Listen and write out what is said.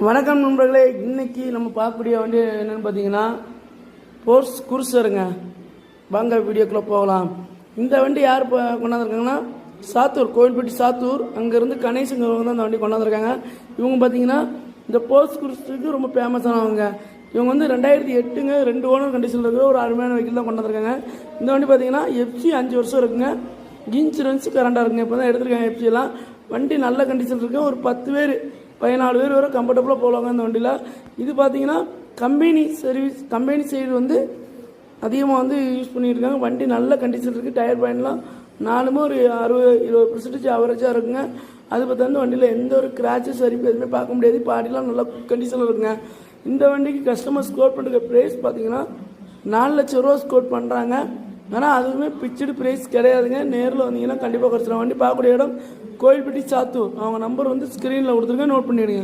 வணக்கம் நண்பர்களே, இன்னைக்கு நம்ம பார்க்கக்கூடிய வண்டி என்னென்னு பார்த்தீங்கன்னா போர்ஸ் குருசருங்க. வாங்க வீடியோக்குள்ளே போகலாம். இந்த வண்டி யார் கொண்டாந்துருக்காங்கன்னா சாத்தூர், கோவில்பட்டி சாத்தூர், அங்கேருந்து கணேசங்கிறவங்க தான் இந்த வண்டி கொண்டாந்துருக்காங்க. இவங்க பார்த்தீங்கன்னா இந்த போர்ஸ் குருசுக்கு ரொம்ப ஃபேமஸானவங்க. இவங்க வந்து 2008 2 ஓனர் கண்டிஷனில் இருக்கிற ஒரு அருமையான வெஹிக்கிள் தான் கொண்டாந்துருக்காங்க. இந்த வண்டி பார்த்தீங்கன்னா எஃப்சி 5 வருஷம் இருக்குங்க. இன்சூரன்ஸு கரண்டாக இருக்குங்க. இப்போ தான் எடுத்துருக்காங்க எஃப்சியெல்லாம். வண்டி நல்ல கண்டிஷன் இருக்குது. ஒரு 10 பேர் 14 பேர் வரை கம்ஃபர்டபுளாக போகலாங்க இந்த வண்டியில். இது பார்த்தீங்கன்னா கம்பெனி சைடு வந்து அதிகமாக வந்து யூஸ் பண்ணியிருக்காங்க. வண்டி நல்ல கண்டிஷன் இருக்குது. டயர் பாயிண்ட்லாம் நாலுமே ஒரு 60-20% ஆவரேஜாக இருக்குங்க. அது பார்த்தா வந்து வண்டியில் எந்த ஒரு கிராச்சஸ் வரைக்கும் எதுவுமே பார்க்க முடியாது. பாடிலாம் நல்ல கண்டிஷனில் இருக்குங்க. இந்த வண்டிக்கு கஸ்டமர் ஸ்கோர் பண்ணுற ப்ரைஸ் பார்த்தீங்கன்னா 4 லட்சம் ரூபா ஸ்கோர் பண்ணுறாங்க. ஆனால் அதுவுமே பிக்சடு ப்ரைஸ் கிடையாதுங்க. நேரில் வந்தீங்கன்னா கண்டிப்பாக குறைச்சிடலாம். வண்டி பார்க்கக்கூடிய இடம் கோவில்பட்டி சாத்தூர். அவங்க நம்பர் வந்து ஸ்க்ரீனில் கொடுத்துருங்க, நோட் பண்ணிவிடுங்க.